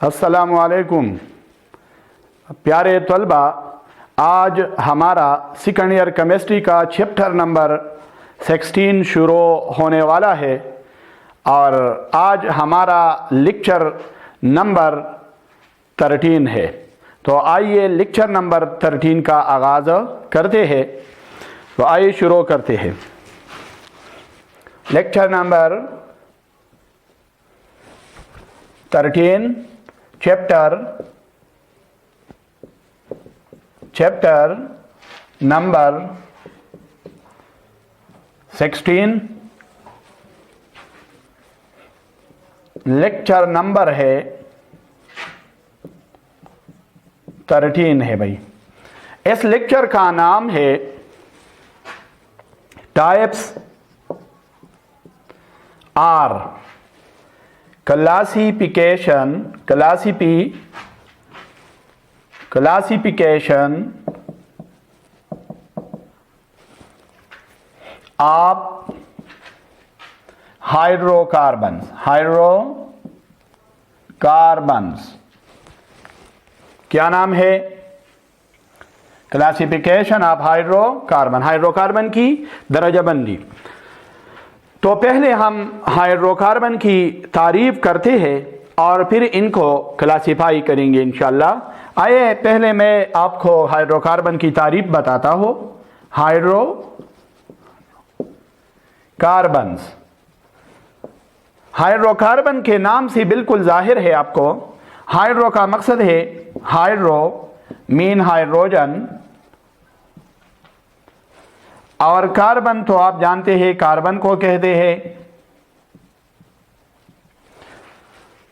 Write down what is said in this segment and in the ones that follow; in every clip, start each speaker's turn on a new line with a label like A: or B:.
A: अस्सलामुअलैकुम प्यारे तलबा, आज हमारा सेकंड ईयर केमिस्ट्री का चैप्टर नंबर 16 शुरू होने वाला है और आज हमारा लेक्चर नंबर 13 है। तो आइए लेक्चर नंबर 13 का आगाज़ करते हैं। तो आइए शुरू करते हैं। Lecture number 13 chapter number 16 lecture number है 13 है भाई। इस लेक्चर का नाम है types or classification of hydrocarbons. क्या नाम है? क्लासिफिकेशन ऑफ हाइड्रोकार्बन की दर्जाबंदी। तो पहले हम हाइड्रोकार्बन की तारीफ करते हैं और फिर इनको क्लासिफाई करेंगे इंशाल्लाह। आइए पहले मैं आपको हाइड्रोकार्बन की तारीफ बताता हूँ। हाइड्रोकार्बन के नाम से बिल्कुल जाहिर है आपको। हाइड्रो का मकसद है हाइड्रोजन, और कार्बन तो आप जानते हैं कार्बन को कहते हैं।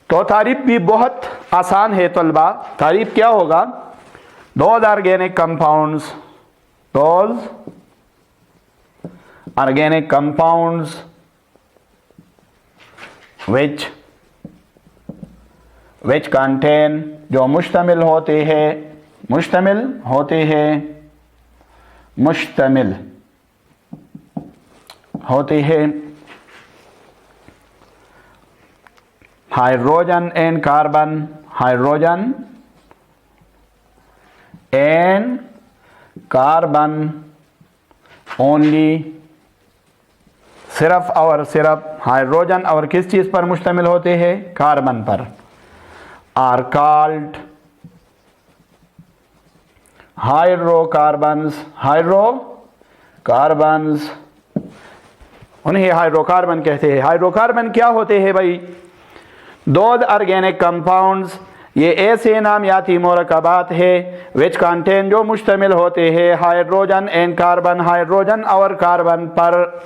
A: तो तारीफ भी बहुत आसान है तलबा। तारीफ क्या होगा? Those organic compounds which contain, जो मुश्तमिल होते हैं हाइड्रोजन एंड कार्बन ओनली। सिर्फ और सिर्फ हाइड्रोजन और किस चीज पर मुश्तमिल होते हैं? कार्बन पर। आर कॉल्ड हाइड्रोकार्बन्स, उन्हें हाइड्रोकार्बन कहते हैं। हाइड्रोकार्बन क्या होते हैं भाई? दोज ऑर्गेनिक कंपाउंड्स, ये ऐसे नामियाती मुरक्कबात है विच कंटेन, जो मुश्तमिल होते हैं हाइड्रोजन एंड कार्बन, हाइड्रोजन और कार्बन पर।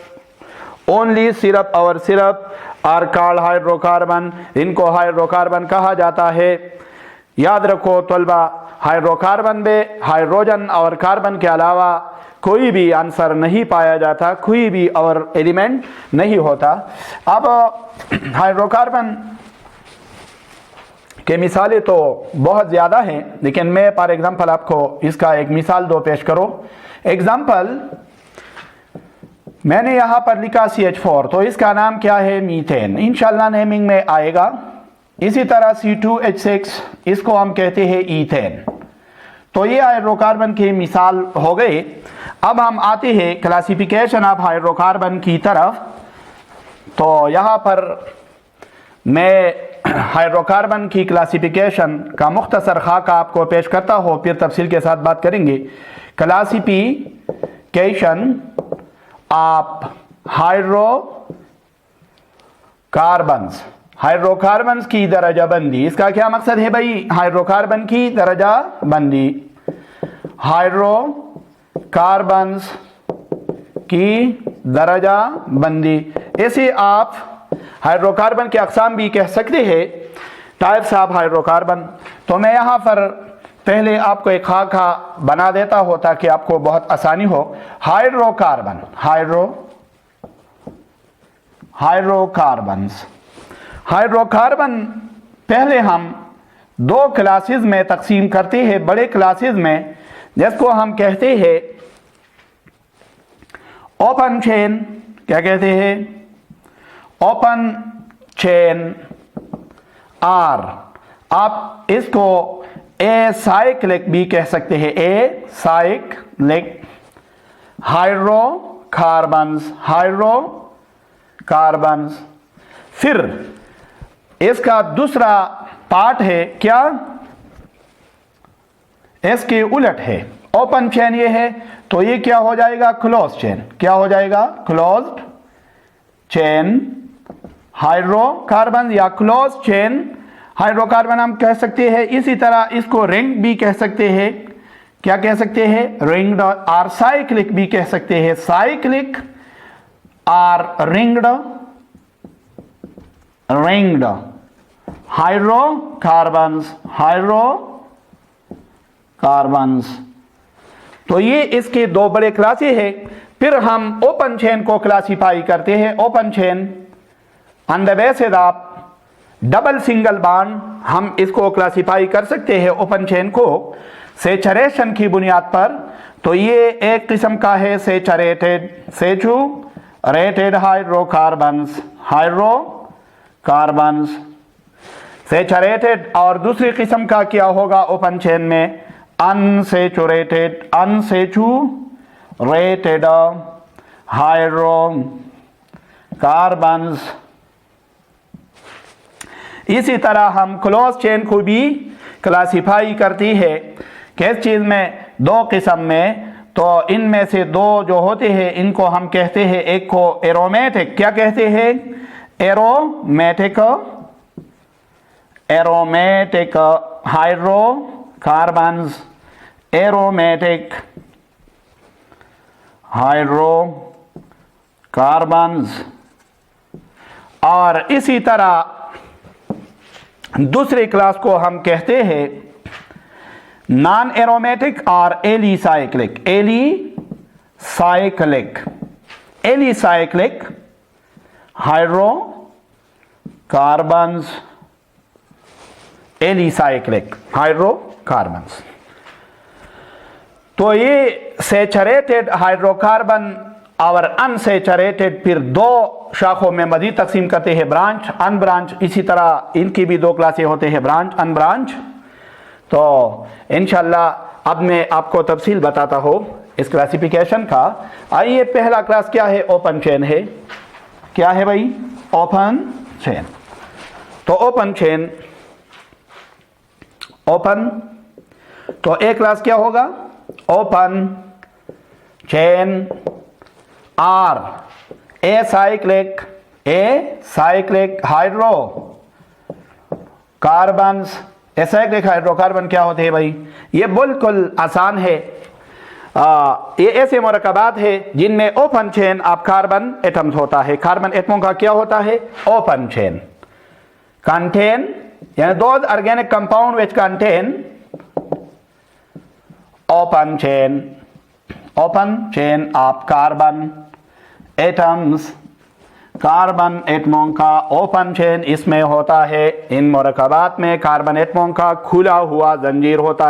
A: ओनली, सिर्फ और सिर्फ। आर कॉल्ड हाइड्रोकार्बन, इनको हाइड्रोकार्बन कहा जाता है। याद रखो तलबा, हाइड्रोकार्बन में हाइड्रोजन और कार्बन के अलावा कोई भी आंसर नहीं पाया जाता, कोई भी और एलिमेंट नहीं होता। अब हाइड्रोकार्बन के मिसालें तो बहुत ज़्यादा हैं, लेकिन मैं फॉर एग्जांपल आपको इसका एक मिसाल दो पेश करो। एग्जांपल मैंने यहाँ पर लिखा CH4, तो इसका नाम क्या है? मीथेन। इंशाल्लाह नेमिंग में आएगा। इसी तरह C2H6, इसको हम कहते हैं ईथेन। तो ये हाइड्रोकार्बन की मिसाल हो गई। अब हम आते हैं क्लासिफिकेशन ऑफ हाइड्रोकार्बन की तरफ। तो यहाँ पर मैं हाइड्रोकार्बन की क्लासिफिकेशन का मुख्तसर खाका आपको पेश करता हूँ, फिर तफसील के साथ बात करेंगे। क्लासिफिकेशन ऑफ हाइड्रोकार्बन्स की दर्जाबंदी। इसका क्या मकसद है भाई? हाइड्रोकार्बन की दर्जाबंदी। हाइड्रोकार्बन्स की दर्जाबंदी। ऐसे आप हाइड्रोकार्बन के अक़साम भी कह सकते हैं, टाइप्स ऑफ हाइड्रोकार्बन। तो मैं यहाँ पर पहले आपको एक खाका बना देता हूँ ताकि आपको बहुत आसानी हो। हाइड्रोकार्बन पहले हम दो क्लासेस में तकसीम करते हैं, बड़े क्लासेस में, जिसको हम कहते हैं ओपन चेन। क्या कहते हैं? ओपन चेन आर आप इसको एसाइक्लिक भी कह सकते हैं, एसाइक्लिक हाइड्रोकार्बन्स। फिर इसका दूसरा पार्ट है क्या, इसके उलट है, ओपन चेन ये है, तो ये क्या हो जाएगा, क्लोज चेन। क्या हो जाएगा, क्लोज्ड चेन हाइड्रोकार्बन या क्लोज चेन हाइड्रोकार्बन हम कह सकते हैं। इसी तरह इसको रिंग भी कह सकते हैं, क्या कह सकते हैं, रिंग्ड, और साइक्लिक भी कह सकते हैं, साइक्लिक और रिंग्ड हाइड्रोकार्बन्स। तो ये इसके दो बड़े क्लासेस हैं। फिर हम ओपन चेन को क्लासिफाई करते हैं। Open chain on the basis of double single bond हम इसको क्लासिफाई कर सकते हैं ओपन चेन को सेचुरेशन की बुनियाद पर। तो ये एक किस्म का है सेचुरेटेड हाइड्रोकार्बन्स सेचुरेटेड, और दूसरी किस्म का क्या होगा ओपन चेन में, अनसेचुरेटेड हाइड्रोकार्बन्स। इसी तरह हम क्लोज चेन को भी क्लासिफाई करती है किस चीज में, दो किस्म में। तो इनमें से दो जो होते हैं इनको हम कहते हैं, एक को एरोमेटिक, क्या कहते हैं, एरोमेटिक हाइड्रोकार्बन्स, एरोमेटिक हाइड्रोकार्बन्स। और इसी तरह दूसरी क्लास को हम कहते हैं नॉन एरोमेटिक और एलिसाइक्लिक हाइड्रोकार्बन्स, एलिसाइक्लिक हाइड्रोकार्बन्स। तो ये सेचुरेटेड हाइड्रोकार्बन और अनसेचुरेटेड फिर दो शाखों में मजीद तकसीम करते हैं, ब्रांच अनब्रांच। इसी तरह इनकी भी दो क्लासें होते हैं, ब्रांच अनब्रांच। तो इंशाल्लाह अब मैं आपको तफसील बताता हूँ इस क्लासिफिकेशन का। आइए, पहला क्लास क्या है, ओपन चेन है। क्या है भाई, ओपन चेन। तो ओपन चेन, ओपन, तो एक क्लास क्या होगा, open chain or acyclic hydrocarbons. Acyclic hydrocarbon क्या होते हैं भाई, ये बिल्कुल आसान है। ये ऐसे मरकबात है जिनमें open chain of carbon atoms होता है। कार्बन एटमों का क्या होता है, ओपन चेन कंटेन, यानी those organic compound which contain open chain of carbon atoms. Carbon एटमों का ओपन चेन इसमें होता है। इन मरकबात में कार्बन एटमों का खुला हुआ जंजीर होता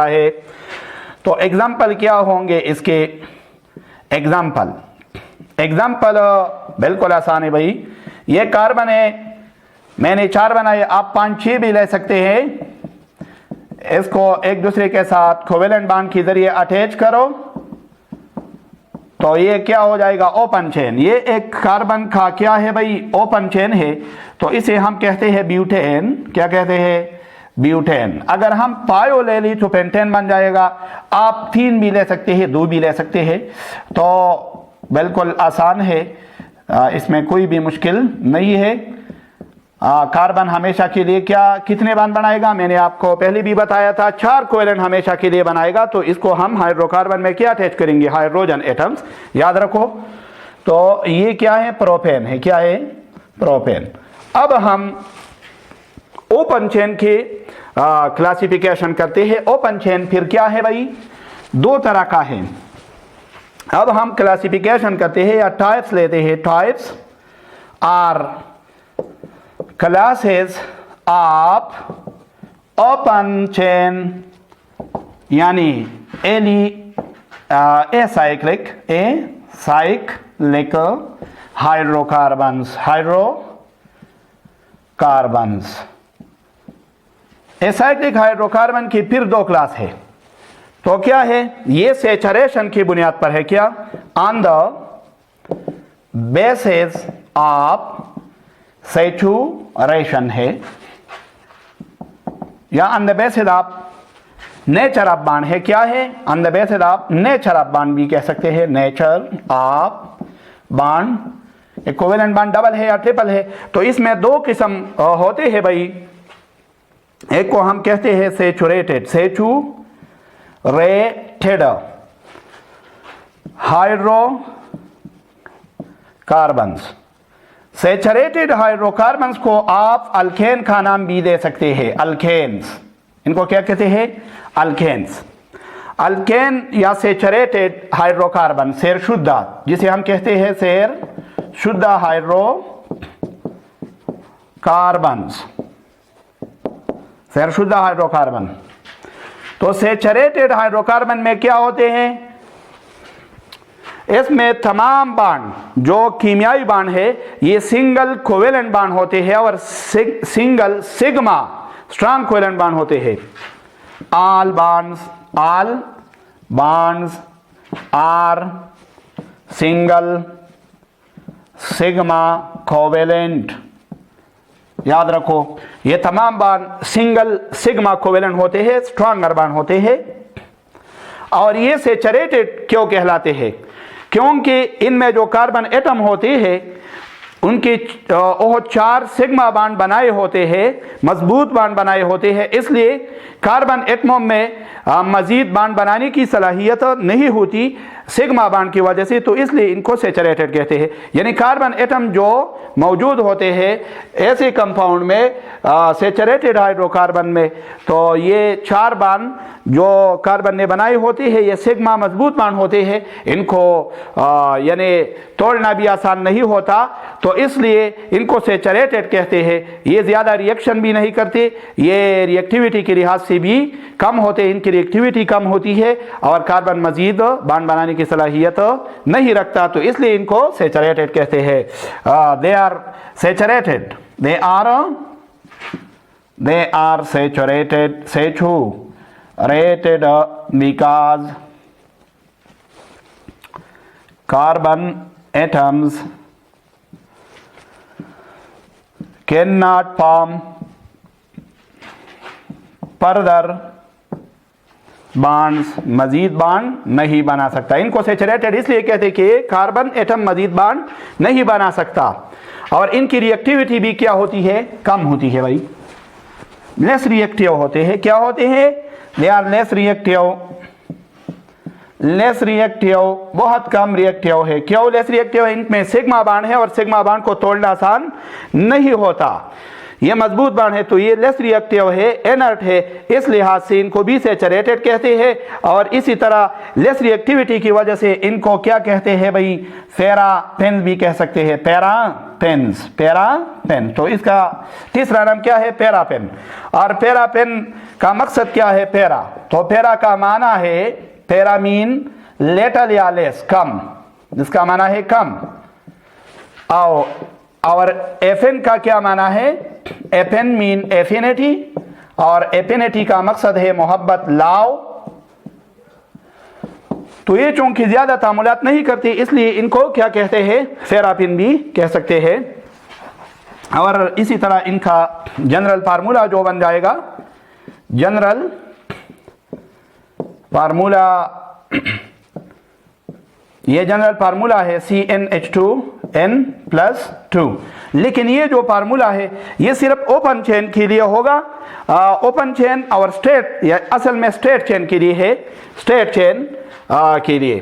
A: है, तो एग्जाम्पल क्या होंगे इसके, एग्जाम्पल बिल्कुल आसान है भाई। ये कार्बन है, मैंने 4 बनाए, आप 5-6 भी ले सकते हैं। इसको एक दूसरे के साथ कोवेलेंट बॉन्ड के जरिए अटैच करो तो ये क्या हो जाएगा, ओपन चेन। ये एक कार्बन का क्या है भाई, ओपन चेन है। तो इसे हम कहते हैं ब्यूटेन। क्या कहते हैं, ब्यूटेन। अगर हम पायो ले ली तो पेंटेन बन जाएगा। आप 3 भी ले सकते हैं, 2 भी ले सकते हैं। तो बिल्कुल आसान है, इसमें कोई भी मुश्किल नहीं है। कार्बन हमेशा के लिए कितने बॉन्ड बनाएगा, मैंने आपको पहले भी बताया था, 4 कोवेलेंट हमेशा के लिए बनाएगा। तो इसको हम हाइड्रोकार्बन में क्या अटैच करेंगे, हाइड्रोजन एटम्स, याद रखो। तो ये क्या है, प्रोपेन है। क्या है, प्रोपेन। अब हम ओपन चेन के क्लासिफिकेशन करते हैं। ओपन चेन फिर क्या है भाई, 2 तरह का है। अब हम क्लासिफिकेशन करते हैं या टाइप्स लेते हैं। Types or classes of open chain, यानी एसाइक्लिक हाइड्रोकार्बन्स एसाइक्लिक हाइड्रोकार्बन की फिर दो क्लास है, तो क्या है, ये सैचुरेशन की बुनियाद पर है, क्या, on the basis of saturation है, या on the basis of nature of bond है, क्या है, on the basis of nature of bond भी कह सकते हैं, nature of bond. Equivalent bond double है या ट्रिपल है, तो इसमें दो किस्म होते हैं भाई, एक को हम कहते हैं सैचुरेटेड हाइड्रोकार्बन्स। सैचुरेटेड हाइड्रोकार्बन्स को आप अल्केन का नाम भी दे सकते हैं, अल्केन्स, इनको क्या कहते हैं, अल्केन्स। अल्केन या सैचुरेटेड हाइड्रोकार्बन, सेर शुद्धा, जिसे हम कहते हैं सेर शुद्ध हाइड्रोकार्बन्स, सेर शुद्ध हाइड्रोकार्बन। तो सैचुरेटेड हाइड्रोकार्बन में क्या होते हैं, इसमें तमाम बांड जो कीमियाई बांड है ये सिंगल कोवेलेंट बांड होते हैं और single sigma strong covalent bond होते हैं। All bonds are single sigma covalent। याद रखो, ये तमाम बांड सिंगल सिग्मा कोवेलेंट होते हैं, स्ट्रॉन्गर बांड होते हैं। और ये सैचुरेटेड क्यों कहलाते हैं, क्योंकि इनमें जो कार्बन एटम होते हैं उनके वो 4 सिग्मा बांड बनाए होते हैं, मजबूत बांड बनाए होते हैं, इसलिए कार्बन एटमों में मजीद बांड बनाने की सलाहियत नहीं होती सिग्मा बांड की वजह से, तो इसलिए इनको सैचुरेटेड कहते हैं। यानी कार्बन एटम जो मौजूद होते हैं ऐसे कंपाउंड में, सैचुरेटेड हाइड्रोकार्बन में, तो ये 4 बांड जो कार्बन ने बनाए होते हैं ये सिग्मा मजबूत बांड होते हैं, इनको यानी तोड़ना भी आसान नहीं होता, तो इसलिए इनको सैचुरेटेड कहते हैं। ये ज़्यादा रिएक्शन भी नहीं करते, ये रिएक्टिविटी के लिहाज से भी कम होते, इनकी रिएक्टिविटी कम होती है और कार्बन मजीद बांड बनाने की सलाहियत नहीं रखता, तो इसलिए इनको सैचुरेटेड कहते हैं। They are saturated, they are saturated because carbon atoms cannot form further bonds, मजीद बांड नहीं बना सकता। इनको सैचुरेटेड इसलिए कहते हैं कि कार्बन एटम मजीद बांड नहीं बना सकता और इनकी रिएक्टिविटी भी क्या होती है, कम होती है भाई, लेस रिएक्टिव होते हैं। क्या होते हैं, दे आर लेस रिएक्टिव, बहुत कम रिएक्टिव है। क्यों लेस रिएक्टिव है, इनमें सिग्मा बांड है और सिग्मा बांड को तोड़ना आसान नहीं होता, ये मजबूत बांड है, तो ये लेस रिएक्टिव है, इनर्ट है, इस लिहाज से इनको भी सैचुरेटेड कहते हैं। और इसी तरह लेस रिएक्टिविटी की वजह से इनको क्या कहते हैं भाई, पैरापेन भी कह सकते हैं, पैरापेन। तो इसका तीसरा नाम क्या है, पैरापेन। और पैरापेन का मकसद क्या है, पैरा, तो पैरा का माना है, पैरा मीन लेटल या लेस, कम, जिसका माना है कम। और एफएन का क्या माना है, एफएन मीन एफिनिटी, और एफिनिटी का मकसद है मोहब्बत, लाव। तो ये चूंकि ज्यादा तामुलात नहीं करती इसलिए इनको क्या कहते हैं, पैरापेन भी कह सकते हैं। और इसी तरह इनका जनरल फार्मूला जो बन जाएगा, जनरल फार्मूला, ये जनरल फार्मूला है CnH2n+2। लेकिन ये जो फार्मूला है ये सिर्फ ओपन चेन के लिए होगा, ओपन चेन और स्ट्रेट, या असल में स्ट्रेट चेन के लिए है, स्ट्रेट चेन के लिए।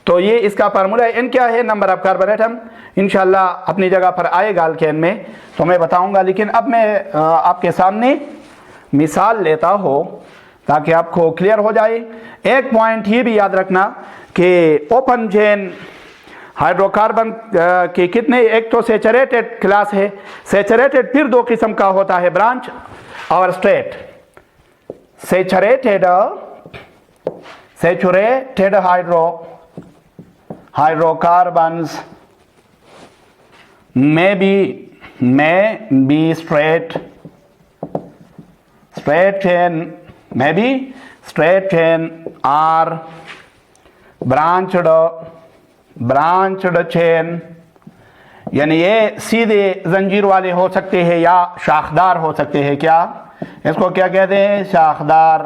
A: तो ये इसका फार्मूला है। n क्या है, नंबर ऑफ कार्बन एटम, इंशाल्लाह अपनी जगह पर आएगा अल्केन में तो मैं बताऊंगा। लेकिन अब मैं आपके सामने मिसाल लेता हूँ ताकि आपको क्लियर हो जाए। एक पॉइंट ये भी याद रखना कि ओपन चेन हाइड्रोकार्बन के कितने, एक तो सैचुरेटेड क्लास है, सैचुरेटेड फिर 2 किस्म का होता है, ब्रांच और straight. Saturated hydrocarbons may be straight straight chain maybe straight chain or branched chain, यानी ये सीधे जंजीर वाले हो सकते हैं या शाखदार हो सकते हैं। क्या इसको क्या कहते हैं? शाखदार।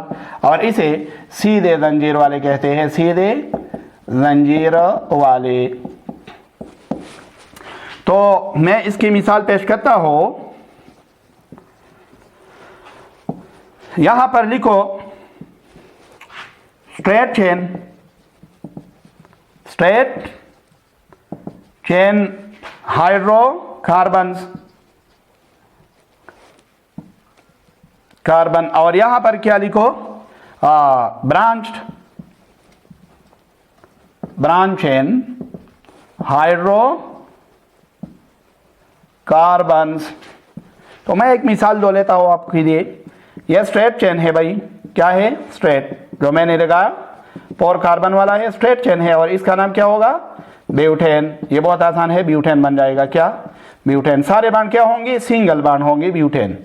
A: और इसे सीधे जंजीर वाले कहते हैं, सीधे जंजीर वाले। तो मैं इसकी मिसाल पेश करता हूं। यहां पर लिखो स्ट्रेट चेन हाइड्रोकार्बन, और यहां पर क्या लिखो? Branch chain hydrocarbons. तो मैं एक मिसाल दो लेता हूं आपके लिए। यह स्ट्रेट चेन है भाई। क्या है? स्ट्रेट, जो मैंने लगाया 4 कार्बन वाला है, स्ट्रेट चेन है। और इसका नाम क्या होगा? ब्यूटेन। ये बहुत आसान है, ब्यूटेन बन जाएगा। क्या? ब्यूटेन। सारे बांड क्या होंगे? सिंगल बांड होंगे, ब्यूटेन।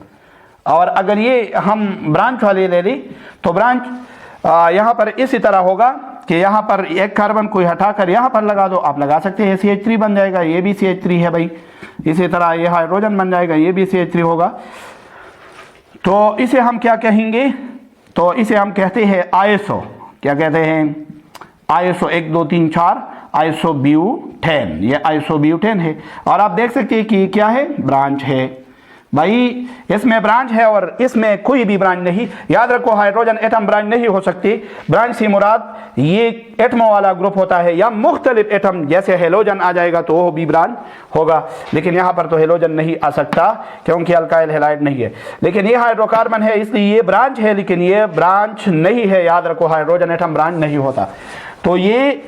A: और अगर ये हम ब्रांच वाले ले ली तो ब्रांच यहाँ पर इसी तरह होगा कि यहाँ पर एक कार्बन को हटाकर यहाँ पर लगा दो, आप लगा सकते हैं, CH3 बन जाएगा। ये भी CH3 है भाई। इसी तरह ये हाइड्रोजन बन जाएगा, ये भी CH3 होगा। तो इसे हम क्या कहेंगे? तो इसे हम कहते हैं आइसो। क्या कहते हैं? आइसो। 1 2 3 4 आइसोब्यूटेन। ये आइसोब्यूटेन है। और आप देख सकते हैं कि क्या है? ब्रांच है भाई। इसमें ब्रांच है और इसमें कोई भी ब्रांच नहीं। याद रखो, हाइड्रोजन एटम ब्रांच नहीं हो सकती। ब्रांच से मुराद ये एटमों वाला ग्रुप होता है, या मुख्तलिफ एटम, जैसे हेलोजन आ जाएगा तो वो भी ब्रांच होगा। लेकिन यहाँ पर तो हेलोजन नहीं आ सकता क्योंकि अल्काइल हैलाइड नहीं है। लेकिन ये हाइड्रोकार्बन है, इसलिए ये ब्रांच है, लेकिन ये ब्रांच नहीं है। याद रखो, हाइड्रोजन एटम ब्रांच नहीं होता। तो ये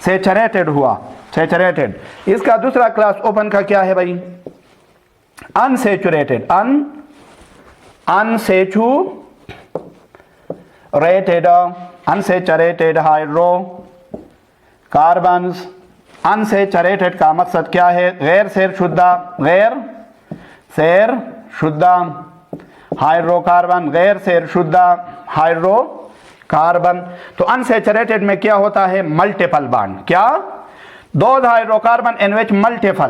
A: सैचुरेटेड हुआ, सैचुरेटेड। इसका दूसरा क्लास ओपन का क्या है भाई? अनसैचुरेटेड। Unsaturated hydrocarbons. अनसैचुरेटेड का मकसद क्या है? गैर सैर शुद्ध हाइड्रोकार्बन, गैर सैर शुद्ध हाइड्रोकार्बन। तो अनसैचुरेटेड में क्या होता है? Multiple bond. क्या? 2 hydrocarbon in which multiple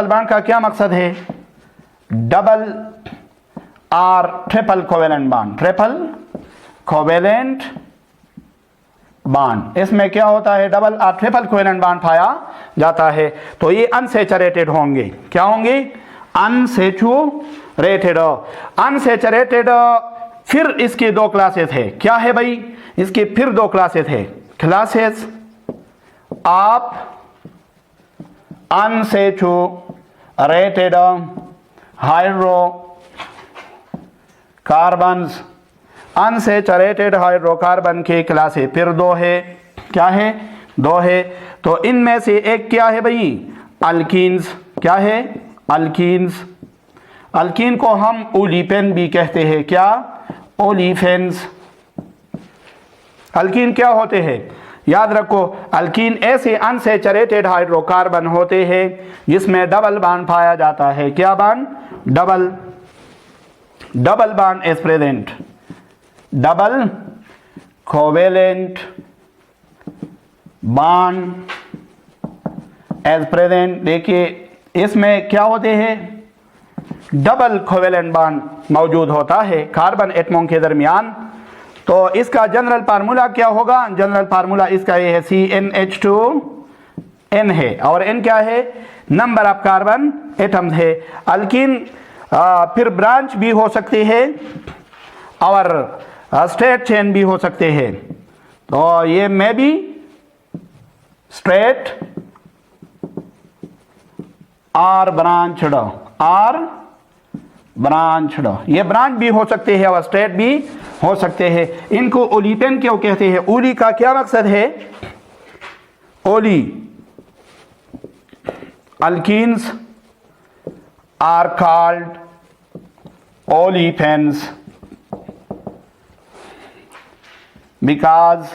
A: bond का क्या मकसद है? डबल और ट्रिपल कोवेलेंट बॉन्ड। इसमें क्या होता है? डबल और ट्रिपल कोवेलेंट बॉन्ड पाया जाता है। तो ये अनसैचुरेटेड होंगे। क्या होंगे? अनसैचुरेटेड। फिर इसकी 2 क्लासेस है। क्या है भाई? इसके फिर 2 क्लासेस है। Classes of unsaturated hydrocarbons. Unsaturated hydrocarbon के क्लासेस फिर 2 है। क्या है? 2 है। तो इनमें से एक क्या है भाई? अल्कीन्स। क्या है? अल्कीन्स। अल्कीन को हम ओलिफेन भी कहते हैं। क्या? ओलिफेन्स। अल्कीन क्या होते हैं? याद रखो, अल्कीन ऐसे अनसैचुरेटेड हाइड्रोकार्बन होते हैं जिसमें डबल बॉन्ड पाया जाता है। क्या bond? Double bond is present. Double covalent bond is present. देखिए, इसमें क्या होते हैं? डबल कोवेलेंट बॉन्ड मौजूद होता है कार्बन एटमों के दरमियान। तो इसका जनरल फार्मूला क्या होगा? जनरल फार्मूला इसका ये है, CnH2n है। और n क्या है? नंबर ऑफ कार्बन एटम्स है। अल्कीन फिर ब्रांच भी हो सकते हैं और स्ट्रेट चेन भी हो सकते हैं। तो ये में भी स्ट्रेट और ब्रांचड, ये ब्रांच भी हो सकते हैं और स्ट्रेट भी हो सकते हैं। इनको ओलिफेन क्यों कहते हैं? ओली का क्या मकसद है? ओली alkenes are called olefins because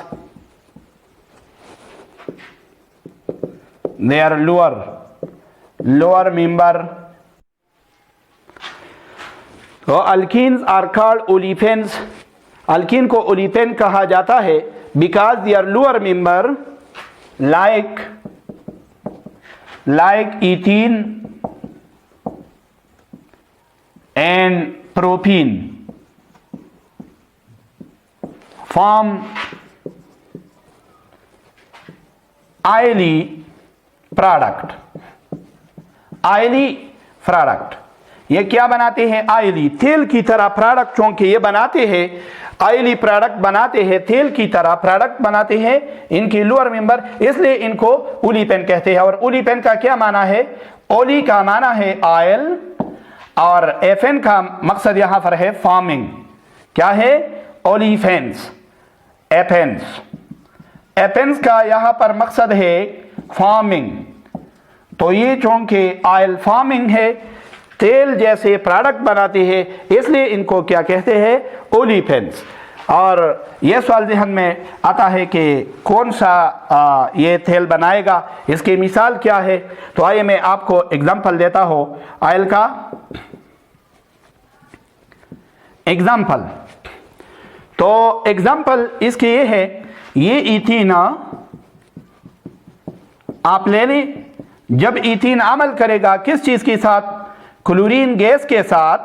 A: their lower member तो alkenes are called olefins. Alkene को ओलिफेन कहा जाता है because their lower member like ethene and propene form oily product. Oily product ये क्या बनाते हैं? ऑयली, तेल की तरह प्रोडक्ट चूंकि ये बनाते हैं, ऑयली प्रोडक्ट बनाते हैं, तेल की तरह प्रोडक्ट बनाते हैं इनकी लोअर मेंबर, इसलिए इनको ओलिफेन कहते हैं। और ओलिफेन का क्या माना है? ओली का माना है ऑयल और एफेन का मकसद यहां पर है फार्मिंग। क्या है? ओलिफेंस, एफेंस। एफेंस का यहां पर मकसद है फार्मिंग। तो ये चूंकि ऑयल फार्मिंग है, तेल जैसे प्रोडक्ट बनाते हैं, इसलिए इनको क्या कहते हैं? ओलिफेंस। और यह सवाल ज़हन में आता है कि कौन सा ये तेल बनाएगा, इसकी मिसाल क्या है? तो आइए मैं आपको एग्जांपल देता हूं ऑयल का। एग्जांपल, तो एग्जांपल इसके ये है, ये इथीन आप ले लें। जब इथीन अमल करेगा किस चीज के साथ? क्लोरीन गैस के साथ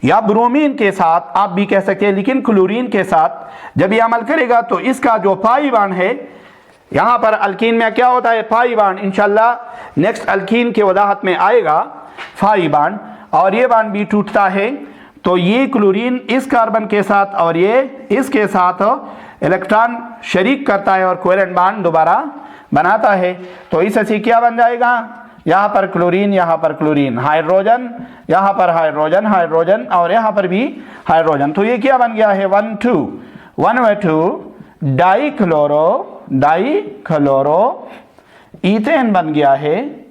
A: या ब्रोमीन के साथ, आप भी कह सकते हैं, लेकिन क्लोरीन के साथ जब ये अमल करेगा तो इसका जो पाई बांड है, यहां पर अल्कीन में क्या होता है? पाई बांड। इंशाल्लाह नेक्स्ट अल्कीन के वजाहत में आएगा पाई बांड, और ये बांड भी टूटता है। तो ये क्लोरीन इस कार्बन के साथ और ये इसके साथ इलेक्ट्रॉन शरीक करता है और कोवेलेंट बांड दोबारा बनाता है। तो इससे क्या बन जाएगा? यहाँ पर क्लोरीन, यहाँ पर क्लोरीन, हाइड्रोजन, यहाँ पर हाइड्रोजन, हाइड्रोजन और यहाँ पर भी हाइड्रोजन। तो ये क्या बन गया है? 1,2 डाइक्लोरो ईथेन बन गया है।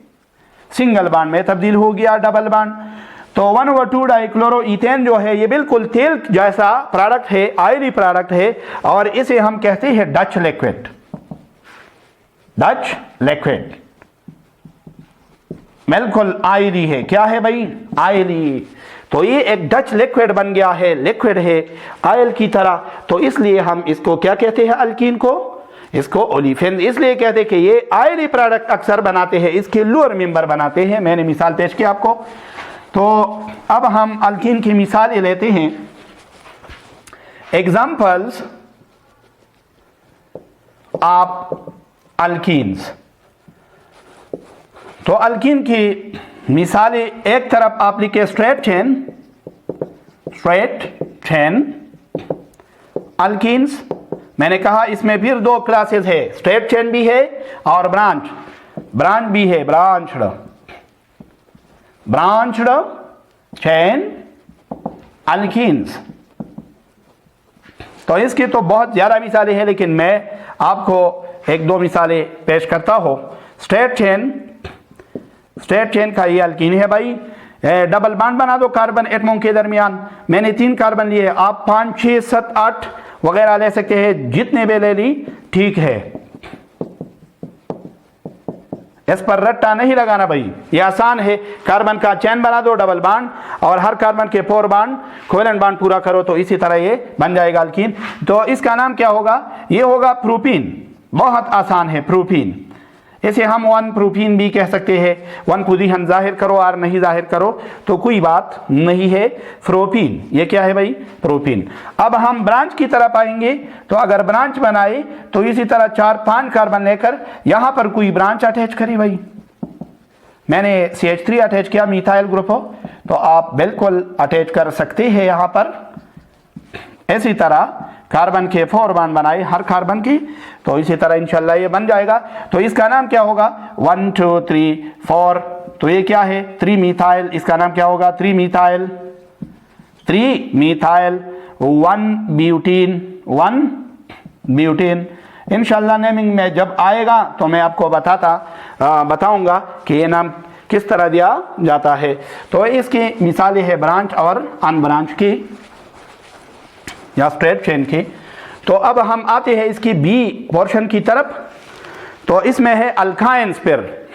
A: सिंगल बांड में तब्दील हो गया डबल बांड। तो 1/2 डाइक्लोरो ईथेन जो है ये बिल्कुल तेल जैसा प्रोडक्ट है, ऑयली प्रोडक्ट है, और इसे हम कहते हैं डच लिक्विड। डच लिक्विड बिल्कुल ऑयली है। क्या है भाई? ऑयली। तो ये एक डच लिक्विड बन गया है, लिक्विड है ऑयल की तरह। तो इसलिए हम इसको क्या कहते हैं? अल्कीन को, इसको ओलिफेन इसलिए कहते हैं कि ये ऑयली प्रोडक्ट अक्सर बनाते हैं, इसके लोअर मेंबर बनाते हैं। मैंने मिसाल पेश की आपको। तो अब हम अल्कीन की मिसाल लेते हैं। Examples of alkenes. तो अल्कीन की मिसालें, एक तरफ आप लिखे स्ट्रेट चेन अल्कीन्स। मैंने कहा इसमें फिर दो क्लासेस है, स्ट्रेट चेन भी है और ब्रांच भी है, ब्रांच्ड चेन अल्कीन्स। तो इसकी तो बहुत ज़्यादा मिसालें हैं, लेकिन मैं आपको एक दो मिसालें पेश करता हूँ। स्ट्रेट चेन का ये अल्कीन है भाई। डबल बॉन्ड बना दो कार्बन एटमों के दरमियान। मैंने 3 कार्बन लिए, आप 5, 6, 7, 8 वगैरह ले सकते हैं, जितने भी ले ली ठीक है। इस पर रट्टा नहीं लगाना भाई, ये आसान है। कार्बन का चेन बना दो डबल बॉन्ड, और हर कार्बन के 4 बॉन्ड कोवेलेंट बॉन्ड पूरा करो, तो इसी तरह ये बन जाएगा अल्कीन। तो इसका नाम क्या होगा? ये होगा प्रोपीन। बहुत आसान है प्रोपीन। इसे हम 1 प्रोपीन भी कह सकते हैं। 1 पोजीशन जाहिर करो और नहीं जाहिर करो तो कोई बात नहीं है। प्रोपीन, ये क्या है भाई? प्रोपीन। अब हम ब्रांच की तरफ आएंगे। तो अगर ब्रांच बनाए तो इसी तरह 4-5 कार्बन लेकर यहां पर कोई ब्रांच अटैच करी भाई। मैंने CH3 अटैच किया, मिथाइल ग्रुप हो, तो आप बिल्कुल अटैच कर सकते हैं यहां पर। इसी तरह कार्बन के 4 बॉन्ड बनाए हर कार्बन की, तो इसी तरह इंशाल्लाह ये बन जाएगा। तो इसका नाम क्या होगा? 1, 2, 3, 4। तो ये क्या है? 3 मिथाइल। इसका नाम क्या होगा? 3 मिथाइल, 1 ब्यूटीन। इंशाल्लाह नेमिंग में जब आएगा तो मैं आपको बताऊंगा कि ये नाम किस तरह दिया जाता है। तो इसकी मिसालें है ब्रांच और अनब्रांच की या स्ट्रेट चेन की। तो अब हम आते हैं इसकी बी पोर्शन की तरफ। तो इसमें है अल्काइंस। फिर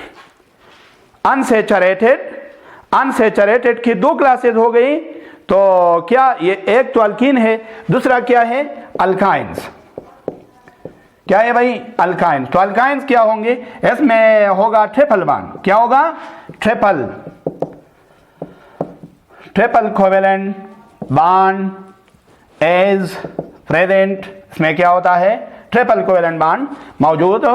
A: अनसैचुरेटेड की 2 क्लासेस हो गई। तो क्या ये एक तो अल्कीन है, दूसरा क्या है अल्काइंस। क्या है भाई अल्काइंस। तो अल्काइंस क्या होंगे, इसमें होगा ट्रिपल बॉन्ड। क्या होगा triple covalent bond is present. इसमें क्या होता है ट्रिपल कोवेलेंट बॉन्ड मौजूद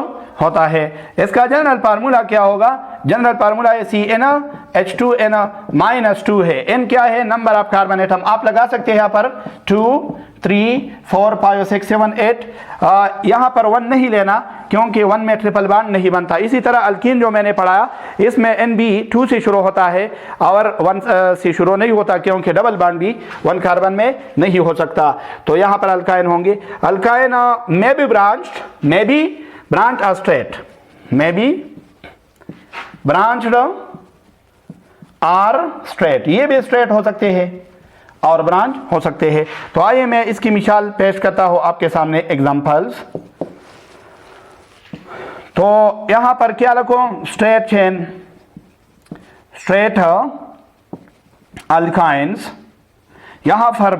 A: होता है। इसका जनरल फार्मूला क्या होगा, जनरल फार्मूला है CnH2n-2 है। n क्या है नंबर ऑफ कार्बन एटम, आप लगा सकते हैं यहाँ पर 2 3 4 5 6 7 8। यहाँ पर 1 नहीं लेना क्योंकि 1 में ट्रिपल बॉन्ड नहीं बनता। इसी तरह अल्कीन जो मैंने पढ़ाया इसमें Nb 2 से शुरू होता है और 1 से शुरू नहीं होता क्योंकि डबल बॉन्ड भी 1 कार्बन में नहीं हो सकता। तो यहाँ पर अल्काइन होंगे। अल्काइन में बी ब्रांच और स्ट्रेट, मे बी ब्रांच्ड और स्ट्रेट, ये भी स्ट्रेट हो सकते हैं और ब्रांच हो सकते हैं। तो आइए मैं इसकी मिसाल पेश करता हूं आपके सामने एग्जांपल्स। तो यहां पर क्या लिखो स्ट्रेट चेन, स्ट्रेट अल्काइंस, यहां पर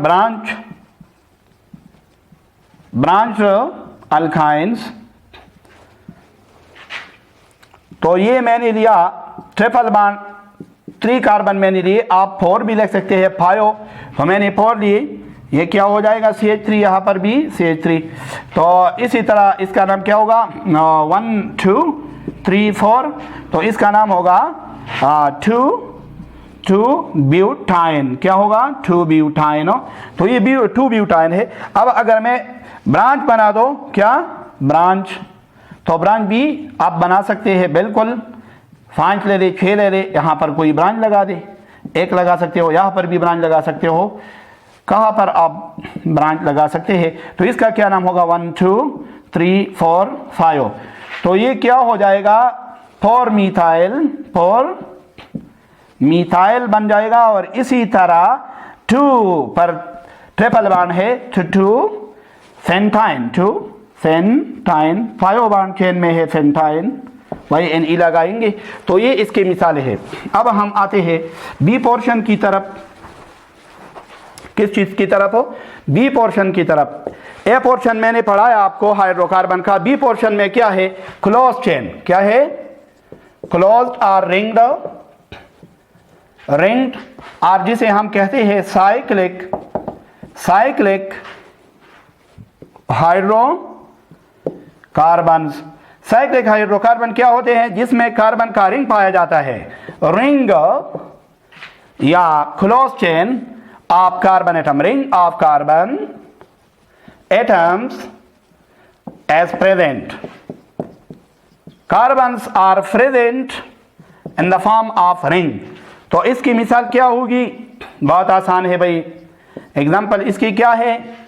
A: ब्रांच अल्काइंस। तो ये मैंने लिया ट्रिपल बॉन्ड 3 कार्बन मैंने लिए, आप 4 भी लिख सकते हैं 5। तो मैंने 4 लिए, ये क्या हो जाएगा CH3, यहाँ पर भी CH3। तो इसी तरह इसका नाम क्या होगा 1 2 3 4, तो इसका नाम होगा 2 ब्यूटाइन। क्या होगा 2 ब्यूटाइन। तो ये 2 ब्यूटाइन है। अब अगर मैं ब्रांच बना दो, क्या ब्रांच, तो ब्रांच भी आप बना सकते हैं बिल्कुल, 5 ले ले 6 ले ले, यहाँ पर कोई ब्रांच लगा दे, 1 लगा सकते हो, यहाँ पर भी ब्रांच लगा सकते हो, कहाँ पर आप ब्रांच लगा सकते हैं। तो इसका क्या नाम होगा 1 2 3 4 5। तो ये क्या हो जाएगा 4 मिथाइल बन जाएगा। और इसी तरह 2 पर ट्रिपल बॉन्ड है तो 2 फेंटाइन, 5 बॉन्ड चेन में है फेंटाइन, वही Ne लगाएंगे। तो ये इसके मिसाल है। अब हम आते हैं बी पोर्शन की तरफ। किस चीज की तरफ हो, बी पोर्शन की तरफ। ए पोर्शन मैंने पढ़ाया आपको हाइड्रोकार्बन का, बी पोर्शन में क्या है क्लोज चेन। क्या है क्लोज्ड और रिंग्ड और जिसे हम कहते हैं साइक्लिक हाइड्रोकार्बन। साइक्लिक हाइड्रोकार्बन क्या होते हैं, जिसमें कार्बन का रिंग पाया जाता है, रिंग या close chain of carbon atom, ring of carbon atoms is present, carbons are present in the form of ring. तो इसकी मिसाल क्या होगी, बहुत आसान है भाई। एग्जाम्पल इसकी क्या है,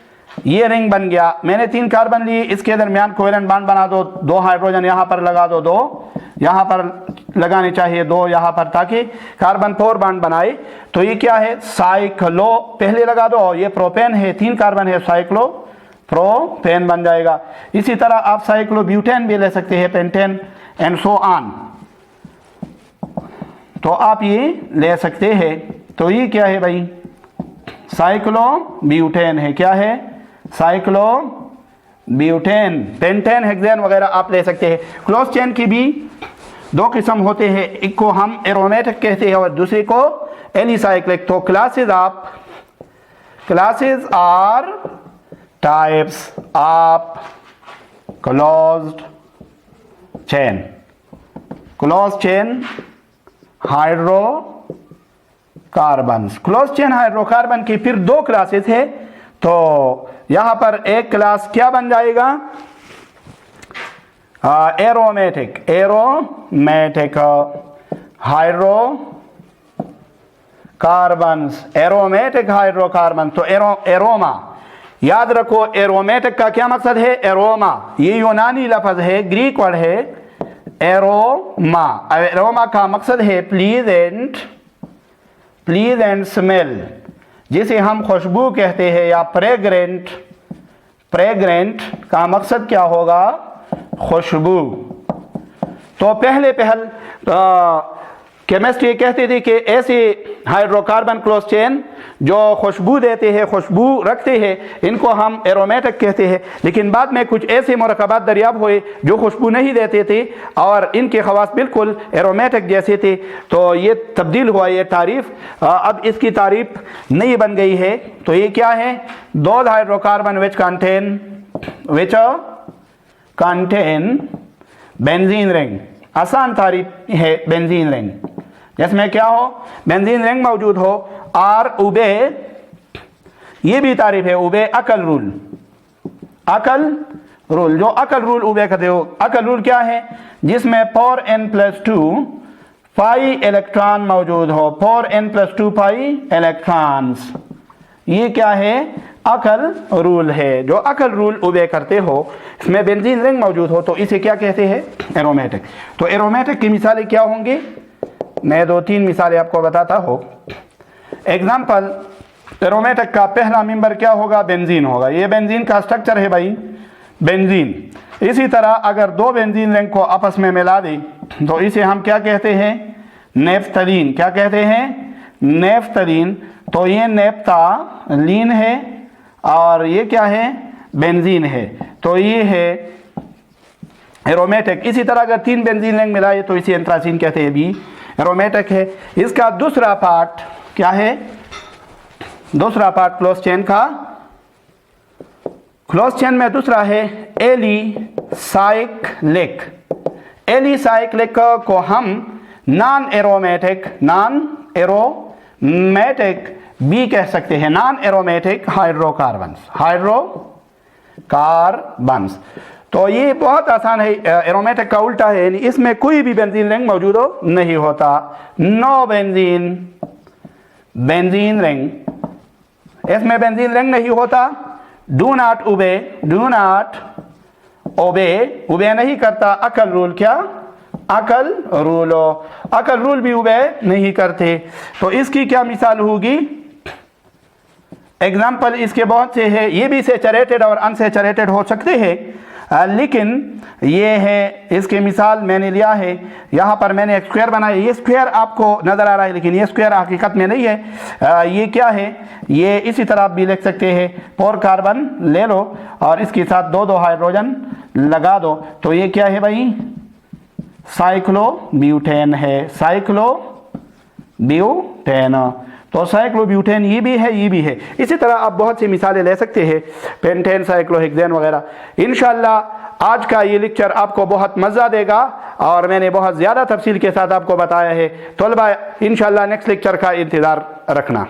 A: ये रिंग बन गया, मैंने 3 कार्बन लिए, इसके दरमियान कोवेलेंट बॉन्ड बना दो, 2 हाइड्रोजन यहाँ पर लगा दो, 2 यहाँ पर लगाने चाहिए, 2 यहाँ पर, ताकि कार्बन 4 बॉन्ड बनाए। तो ये क्या है साइक्लो, पहले लगा दो, ये प्रोपेन है, 3 कार्बन है, साइक्लो प्रोपेन बन जाएगा। इसी तरह आप साइक्लो ब्यूटेन भी ले सकते हैं, पेंटेन एंड सो ऑन, तो आप ये ले सकते हैं। तो ये क्या है भाई साइक्लो ब्यूटेन है, क्या है साइक्लो ब्यूटेन, पेंटेन, हेक्सेन वगैरह आप ले सकते हैं। क्लोज चेन की भी 2 किस्म होते हैं, एक को हम एरोमेटिक कहते हैं और दूसरे को एलिसाइक्लिक। तो classes or types of closed chain hydrocarbon. Close chain hydrocarbon की फिर 2 क्लासेस है। तो यहां पर एक क्लास क्या बन जाएगा एरोमेटिक हाइड्रोकार्बन। तो एरोमा याद रखो, एरोमेटिक का क्या मकसद है, एरोमा ये यूनानी लफ्ज है, ग्रीक वर्ड है एरोमा। एरोमा का मकसद है प्लीजेंट स्मेल, जिसे हम खुशबू कहते हैं, या फ्रेग्रेंट का मकसद क्या होगा खुशबू। तो पहल केमिस्ट ये कहते थे कि ऐसे हाइड्रोकार्बन क्लोज चेन जो खुशबू देते हैं, खुशबू रखते हैं, इनको हम एरोमेटिक कहते हैं। लेकिन बाद में कुछ ऐसे मरकबात दरियाब हुए जो खुशबू नहीं देते थे और इनके खवास बिल्कुल एरोमेटिक जैसे थे, तो ये तब्दील हुआ, ये तारीफ अब इसकी तारीफ नई बन गई है। तो ये क्या है? Those hydrocarbon which contain benzene ring. आसान तारीफ है बेंजीन रिंग, जिसमें क्या हो? बेंजीन रिंग मौजूद हो और उबे, ये भी तारीफ है, उबे अकल रूल। अकल रूल, जो अकल रूल उबे कहते हो, अकल रूल क्या है? जिसमें 4n+2 पाई इलेक्ट्रॉन मौजूद हो, 4n+2 पाई इलेक्ट्रॉन्स। ये क्या है? अकल रूल है। जो अकल रूल उबे करते हो, इसमें बेंजीन रिंग मौजूद हो, तो इसे क्या कहते हैं? एरोमेटिक। तो एरोमेटिक की मिसालें क्या होंगी? मैं 2-3 मिसालें आपको बताता हूँ। एग्जाम्पल, एरोमेटिक का पहला मेंबर क्या होगा? बेंजीन होगा। ये बेंजीन का स्ट्रक्चर है भाई, बेंजीन। इसी तरह अगर 2 बेंजीन रिंग को आपस में मिला दें तो इसे हम क्या कहते हैं? नेफ्थलीन। क्या कहते हैं? नेफ्थलीन। तो ये नेफ्थलीन है और ये क्या है? बेंजीन है। तो ये है एरोमेटिक। इसी तरह अगर 3 बेंजीन रिंग मिलाए तो इसे एंथ्रासीन कहते हैं, भी एरोमेटिक है। इसका दूसरा पार्ट क्या है? दूसरा पार्ट क्लोज चेन का, क्लोज चेन में दूसरा है एलिसाइक्लिक। एलिसाइक्लिक को हम नॉन एरोमेटिक भी कह सकते हैं, नॉन एरोमेटिक हाइड्रोकार्बन्स। तो ये बहुत आसान है। एरोमेटिक का उल्टा है, यानी इसमें कोई भी बेंजीन रिंग मौजूद हो नहीं होता। नो बेंजीन रिंग, इसमें बेंजीन रिंग नहीं होता। डू नॉट ओबे नहीं करता अकल रूल। क्या? अकल रूल। अकल रूल भी ओबे नहीं करते। तो इसकी क्या मिसाल होगी? एग्जाम्पल इसके बहुत से हैं। ये भी सैचुरेटेड और अनसैचुरेटेड हो सकते हैं, लेकिन ये है, इसके मिसाल मैंने लिया है। यहाँ पर मैंने एक स्क्वायर बनाया। ये स्क्वायर आपको नज़र आ रहा है, लेकिन ये स्क्वायर हकीकत में नहीं है। ये क्या है? ये इसी तरह आप भी लिख सकते हैं। 4 कार्बन ले लो और इसके साथ 2 हाइड्रोजन लगा दो, तो ये क्या है भाई? साइक्लोब्यूटेन है। साइक्लोब्यूटेन। तो साइक्लोब्यूटेन ये भी है, ये भी है। इसी तरह आप बहुत सी मिसालें ले सकते हैं, पेंटेन, साइक्लोहेक्सेन वगैरह। इंशाल्लाह आज का ये लेक्चर आपको बहुत मज़ा देगा और मैंने बहुत ज़्यादा तफसील के साथ आपको बताया है। तलबा इंशाल्लाह नेक्स्ट लेक्चर का इंतज़ार रखना।